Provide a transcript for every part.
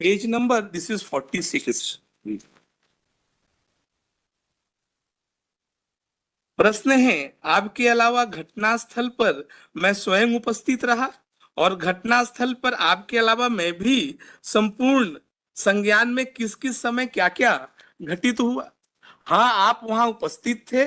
Page number this is 46। प्रश्न है, आपके अलावा घटनास्थल पर मैं स्वयं उपस्थित रहा और घटनास्थल पर आपके अलावा मैं भी संपूर्ण संज्ञान में किस किस समय क्या क्या घटित हुआ। हाँ, आप वहां उपस्थित थे।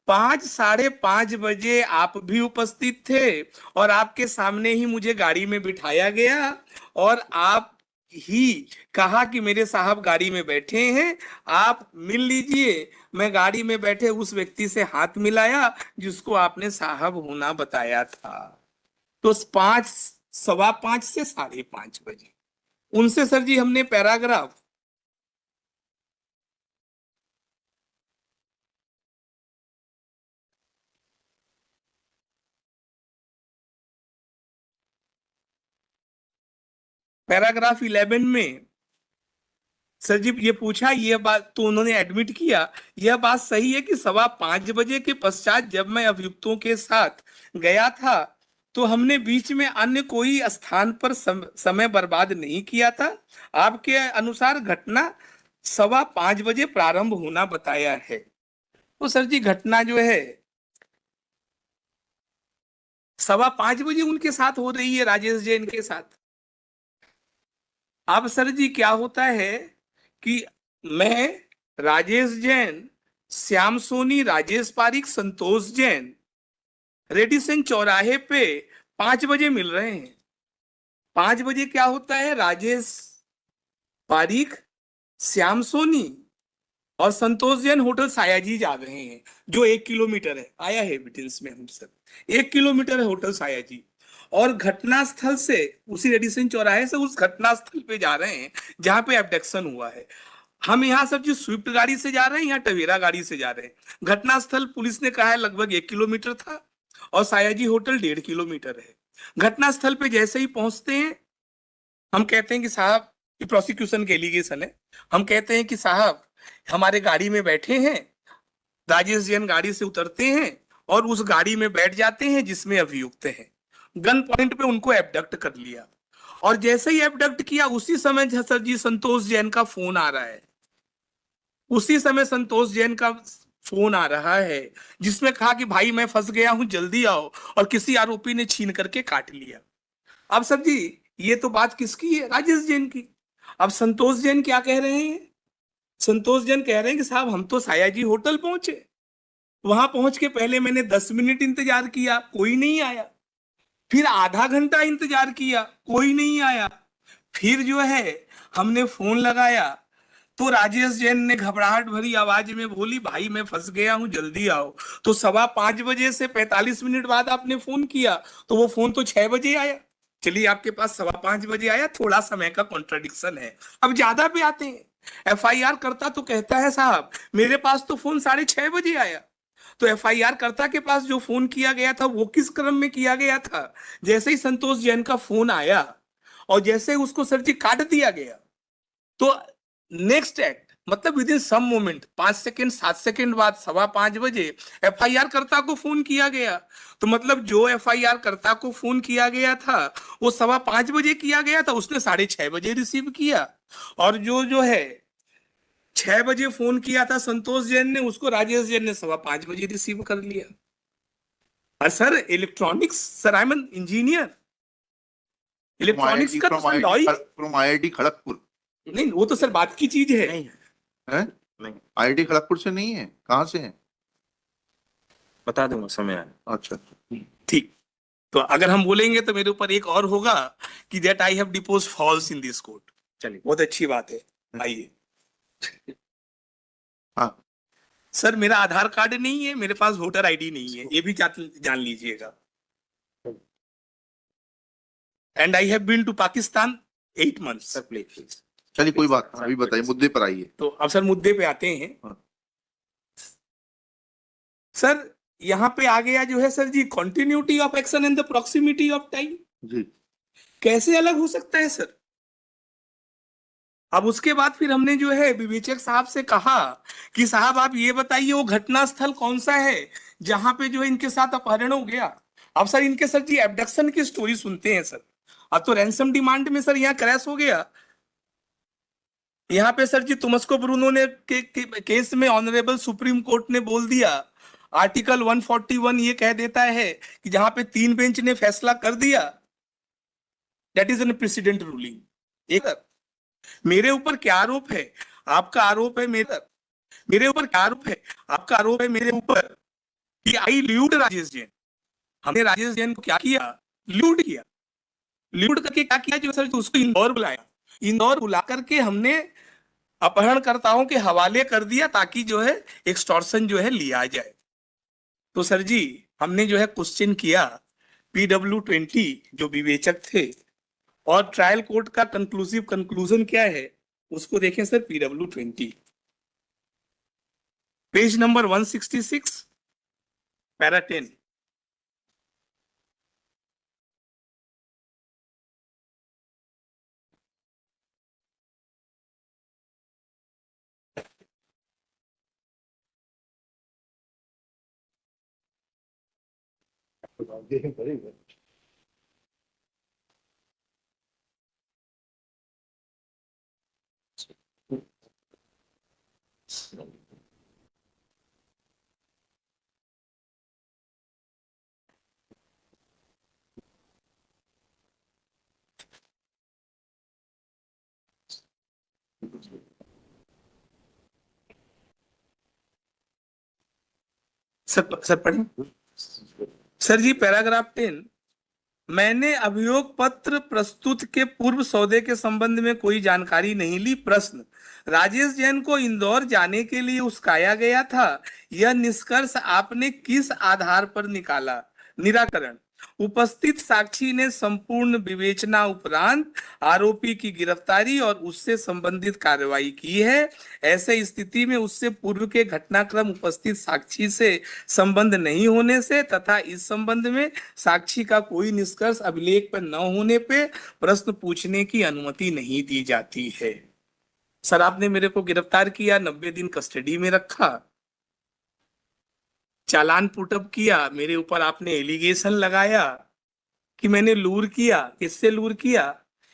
5, 5:30 बजे आप भी उपस्थित थे और आपके सामने ही मुझे गाड़ी में बिठाया गया और आप ही कहा कि मेरे साहब गाड़ी में बैठे हैं, आप मिल लीजिए। मैं गाड़ी में बैठे उस व्यक्ति से हाथ मिलाया जिसको आपने साहब होना बताया था। तो 5, 5:15 से 5:30 बजे उनसे सर जी हमने पैराग्राफ पैराग्राफ 11 में सर जी ये पूछा, ये बात तो उन्होंने एडमिट किया। यह बात सही है कि 5:15 बजे के पश्चात जब मैं अभियुक्तों के साथ गया था तो हमने बीच में अन्य कोई स्थान पर समय बर्बाद नहीं किया था। आपके अनुसार घटना 5:15 बजे प्रारंभ होना बताया है। तो सर जी घटना जो है 5:15 बजे उनके साथ हो रही है, राजेश जैन के साथ। अब सर जी क्या होता है कि मैं, राजेश जैन, श्याम सोनी, राजेश पारिक, संतोष जैन रेडिसन चौराहे पे 5 बजे मिल रहे हैं। 5 बजे क्या होता है, राजेश पारिक, श्याम सोनी और संतोष जैन होटल सायाजी जा रहे हैं, जो 1 किलोमीटर है, आया है एविडेंस में हम सब। 1 किलोमीटर है होटल सायाजी। और घटनास्थल से, उसी रेडिसन चौराहे से उस घटनास्थल पे जा रहे हैं जहां पे एब्डक्शन हुआ है। हम यहाँ सब जो स्विफ्ट गाड़ी से जा रहे हैं, यहाँ टवेरा गाड़ी से जा रहे हैं। घटनास्थल पुलिस ने कहा है लगभग 1 किलोमीटर था और सायाजी होटल 1.5 किलोमीटर है। घटनास्थल पे जैसे ही पहुंचते हैं, हम कहते हैं कि साहब, ये प्रोसिक्यूशन के एलिगेशन है, हम कहते हैं कि साहब हमारे गाड़ी में बैठे हैं। राजेश जैन गाड़ी से उतरते हैं और उस गाड़ी में बैठ जाते हैं जिसमें अभियुक्त हैं। गन पॉइंट पे उनको एबडक्ट कर लिया और जैसे ही एबडक्ट किया उसी समय सर जी संतोष जैन का फोन आ रहा है। उसी समय संतोष जैन का फोन आ रहा है जिसमें कहा कि भाई मैं फंस गया हूं, जल्दी आओ, और किसी आरोपी ने छीन करके काट लिया। अब सर जी ये तो बात किसकी है, राजेश जैन की। अब संतोष जैन क्या कह रहे हैं, संतोष जैन कह रहे हैं कि साहब हम तो सायाजी होटल पहुंचे, वहां पहुंच के पहले मैंने 10 मिनट इंतजार किया, कोई नहीं आया। फिर आधा घंटा इंतजार किया, कोई नहीं आया। फिर जो है हमने फोन लगाया तो राजेश जैन ने घबराहट भरी आवाज में बोली, भाई मैं फंस गया हूं, जल्दी आओ। तो 5:15 बजे से 45 मिनट बाद आपने फोन किया तो वो फोन तो 6 बजे आया। चलिए आपके पास 5:15 बजे आया, थोड़ा समय का कॉन्ट्रडिक्शन है। अब ज्यादा पे आते हैं, एफआईआर करता तो कहता है साहब मेरे पास तो फोन 6:30 बजे आया। तो एफआईआर कर्ता के पास जो फोन किया गया था वो किस क्रम में किया गया था, जैसे ही संतोष जैन का फोन आया और जैसे ही उसको सर जी काट दिया गया तो नेक्स्ट एक्ट मतलब within some moment 5 second 7 second बाद 5:15 बजे एफआईआर कर्ता को फोन किया गया। तो मतलब जो एफआईआर कर्ता को फोन किया गया था वो 5:15 बजे किया गया था, उसने 6:30 बजे रिसीव किया। और जो जो है 6 बजे फोन किया था संतोष जैन ने, उसको राजेश जैन ने 5:15 बजे रिसीव कर लिया। और sir electronics, sir I am an engineer, electronics का तो sir law he from IIT Kharagpur. नहीं, वो तो सर बात की चीज है। नहीं है नहीं, आईआईटी खड़गपुर से नहीं है, कहाँ से है? बता दूंगा समय आए। अच्छा ठीक, तो अगर हम बोलेंगे तो मेरे ऊपर एक और होगा कि that I have depots falls in this court. चलिए, बहुत अच्छी बात है। आइए हाँ, सर, मेरा आधार कार्ड नहीं है, मेरे पास वोटर आईडी नहीं है, ये भी जान लीजिएगा। And I have been to Pakistan 8 months. Sir please. चलिए कोई बात नहीं, अभी बताइए, मुद्दे पर आइए। तो अब सर मुद्दे पे आते हैं। हाँ। सर यहाँ पे आ गया जो है सर जी continuity of action and the proximity of time. जी, कैसे अलग हो सकता है सर? अब उसके बाद फिर हमने जो है विवेचक साहब से कहा कि साहब आप ये बताइए वो घटना स्थल कौन सा है जहां पे जो है इनके साथ अपहरण हो गया। अब सर इनके सर जी एबडक्शन की स्टोरी सुनते हैं सर। अब तो रैंसम डिमांड में सर यहाँ क्रैश हो गया। यहाँ पे सर जी तुमस्को ब्रूनो ने केस में ऑनरेबल सुप्रीम कोर्ट ने बोल दिया, आर्टिकल 141 ये कह देता है कि जहां पे 3 बेंच ने फैसला कर दिया, that is an president ruling. एक मेरे ऊपर क्या आरोप है, आपका आरोप है मेरे ऊपर क्या आरोप है, आपका आरोप है मेरे ऊपर कि आई ल्यूड राजेश जैन। हमने राजेश जैन को क्या किया, ल्यूड किया। ल्यूड करके क्या किया, जो सर उसको इंदौर बुलाया, इंदौर बुला करके हमने अपहरणकर्ताओं के हवाले कर दिया ताकि जो है एक्सटॉर्शन जो है लिया जाए। तो सर जी हमने जो है क्वेश्चन किया PW20 जो विवेचक थे, और ट्रायल कोर्ट का कंक्लूजन क्या है उसको देखें sir. PW20 page number 166 para 10। Sir पढ़ें सर जी। पैराग्राफ 10, मैंने अभियोग पत्र प्रस्तुत के पूर्व सौदे के संबंध में कोई जानकारी नहीं ली। प्रश्न, राजेश जैन को इंदौर जाने के लिए उस्काया गया था, यह निष्कर्ष आपने किस आधार पर निकाला? निराकरण, उपस्थित साक्षी ने संपूर्ण विवेचना उपरांत आरोपी की गिरफ्तारी और उससे संबंधित कार्रवाई की है। ऐसे स्थिति में उससे पूर्व के घटनाक्रम उपस्थित साक्षी से संबंध नहीं होने से तथा इस संबंध में साक्षी का कोई निष्कर्ष अभिलेख पर न होने पे प्रश्न पूछने की अनुमति नहीं दी जाती है। सर आपने मेरे को गिरफ्तार किया, 90 दिन कस्टडी में रखा, चालान पुटअप किया, मेरे ऊपर आपने एलिगेशन लगाया कि मैंने लूर किया। किससे लूर किया?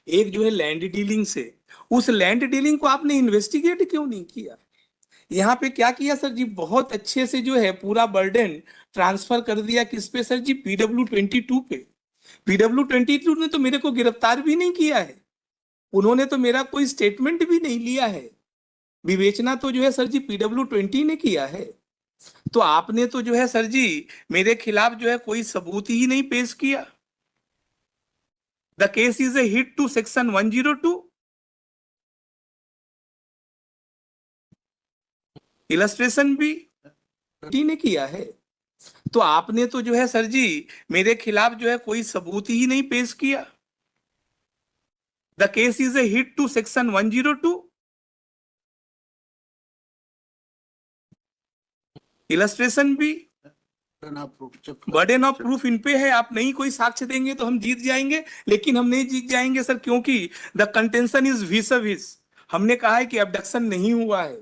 एक जो है लैंड डीलिंग से। उस लैंड डीलिंग को आपने इन्वेस्टिगेट क्यों नहीं किया? यहाँ पे क्या किया सर जी, बहुत अच्छे से जो है पूरा बर्डन ट्रांसफर कर दिया किस पे सर जी? PW22 पे। PW22 ने तो मेरे को गिरफ्तार भी नहीं किया है, उन्होंने तो मेरा कोई स्टेटमेंट भी नहीं लिया है। विवेचना तो जो है सर जी PW20 ने किया है। तो आपने तो जो है सर जी मेरे खिलाफ जो है कोई सबूत ही नहीं पेश किया। The case is a hit to section 102। Illustration भी ने किया है। तो आपने तो जो है सर जी मेरे खिलाफ जो है कोई सबूत ही नहीं पेश किया। The case is a hit to section 102। Illustration भी बर्डन ऑफ प्रूफ इन पे है। आप नहीं कोई साक्ष्य देंगे तो हम जीत जाएंगे, लेकिन हम नहीं जीत जाएंगे सर, क्योंकि द कंटेंशन इज विस विस। हमने कहा है कि अबडक्शन नहीं हुआ है,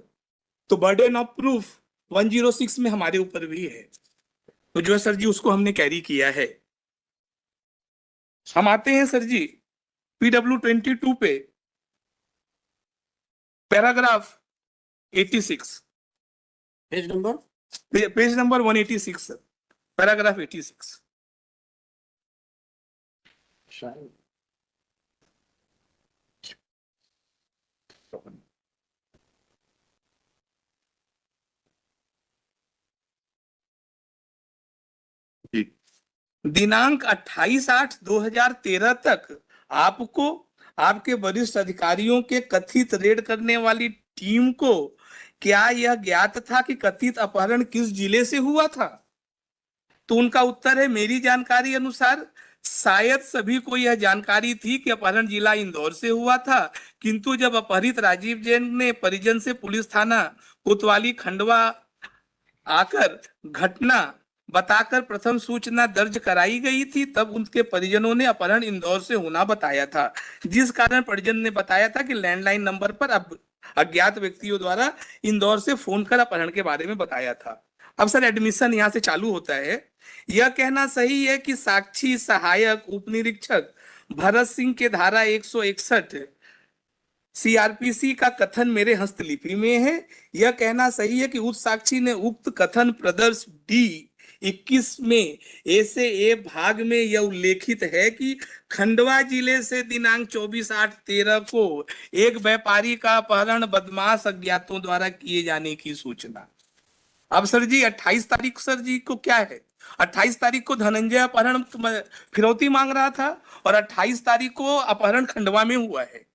तो बर्डन ऑफ प्रूफ 106 में हमारे ऊपर भी है। तो जो है सर जी उसको हमने कैरी किया है। हम आते हैं सर जी PW22 पे, paragraph 86, page number 186 sir, paragraph 86। जी। दिनांक 28/8/2013 तक आपको आपके वरिष्ठ अधिकारियों के कथित रेड करने वाली टीम को क्या यह ज्ञात था कि कथित अपहरण किस जिले से हुआ था? तो उनका उत्तर है, मेरी जानकारी अनुसार शायद सभी को यह जानकारी थी कि अपहरण जिला इंदौर से हुआ था, किंतु जब अपहरित राजीव जैन ने परिजन से पुलिस थाना कोतवाली खंडवा आकर घटना बताकर प्रथम सूचना दर्ज कराई गई थी, तब उनके परिजनों ने अपहरण इंदौर से होना बताया था, जिस कारण परिजन ने बताया था कि लैंडलाइन नंबर पर अब अज्ञात व्यक्तियों द्वारा इंदौर से फोन कर अपहरण के बारे में बताया था। अब सर एडमिशन यहाँ से चालू होता है। यह कहना सही है कि साक्षी सहायक उप निरीक्षक भरत सिंह के धारा 161 सीआरपीसी का कथन मेरे हस्तलिपि में है। यह कहना सही है कि उस साक्षी ने उक्त कथन प्रदर्श D21 में ऐसे ए भाग में यह उल्लेखित है कि खंडवा जिले से दिनांक 24/8/13 को एक व्यापारी का अपहरण बदमाश अज्ञातों द्वारा किए जाने की सूचना। अब सर जी 28 तारीख सर जी को क्या है, 28 तारीख को धनंजय अपहरण फिरौती मांग रहा था और 28 तारीख को अपहरण खंडवा में हुआ है,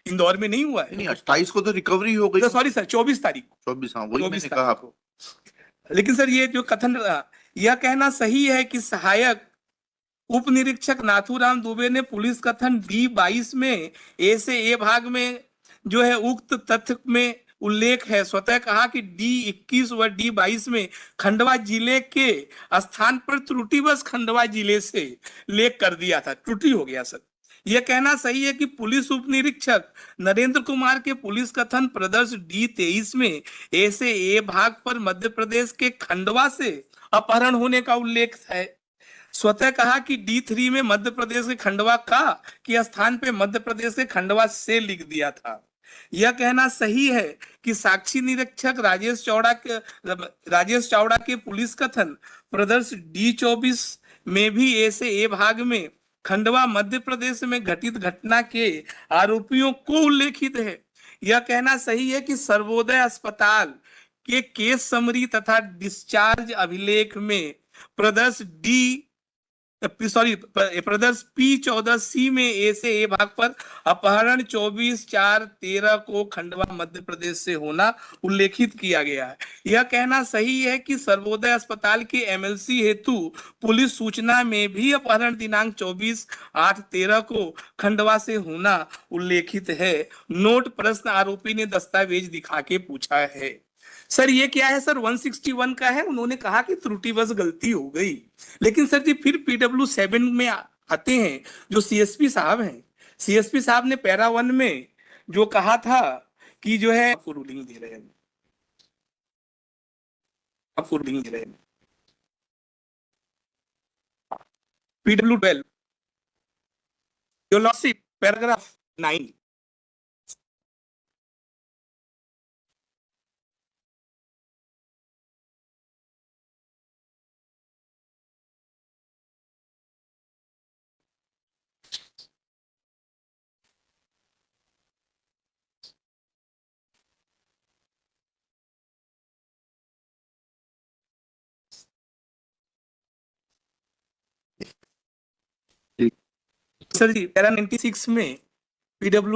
इंदौर में नहीं हुआ नहीं है। 28 को तो रिकवरी हो गई। सॉरी सर 24 तारीख को, 24, हाँ वही 24 मैंने तारीख कहा आपको। लेकिन सर ये जो कथन यह कहना सही है कि सहायक उप निरीक्षक नाथूराम दुबे ने पुलिस कथन D22 में ए से ए भाग में जो है उक्त तथ्य में उल्लेख है स्वतः कहा कि D21 व D22 में खंडवा जिले के स्थान पर त्रुटिवश खंडवा जिले से लेख कर दिया था, त्रुटि हो गया सर। यह कहना सही है कि पुलिस उप निरीक्षक नरेंद्र कुमार के पुलिस कथन प्रदर्श D23 में ए से ए भाग पर मध्य प्रदेश के खंडवा से अपहरण होने का उल्लेख है। स्वतः कहा कि D3 में मध्य प्रदेश के खंडवा का के स्थान पे मध्य प्रदेश के खंडवा से लिख दिया था। यह कहना सही है कि साक्षी निरीक्षक राजेश चावड़ा के पुलिस कथन प्रदर्श D24 में भी ऐसे ए भाग में खंडवा मध्य प्रदेश में घटित घटना के आरोपियों को उल्लेखित है। यह कहना सही है कि सर्वोदय अस्पताल के केस समरी तथा डिस्चार्ज अभिलेख में प्रदर्श प्रदर्श P14C में ए से ए भाग पर अपहरण 24/4/13 को खंडवा मध्य प्रदेश से होना उल्लेखित किया गया है। यह कहना सही है कि सर्वोदय अस्पताल के MLC हेतु पुलिस सूचना में भी अपहरण दिनांक 24/8/13 को खंडवा से होना उल्लेखित है। नोट प्रश्न आरोपी ने दस्तावेज दिखा के पूछा है। सर ये क्या है सर 161 का है, उन्होंने कहा कि त्रुटिवश गलती हो गई, लेकिन सर जी फिर PW7 में आते हैं जो CSP साहब हैं। CSP साहब ने पैरा 1 में जो कहा था कि जो है आपको रूलिंग दे रहे हैं, आपको रूलिंग दे रहे हैं PW12 your lordship paragraph 9। Sir ji para 96 में PW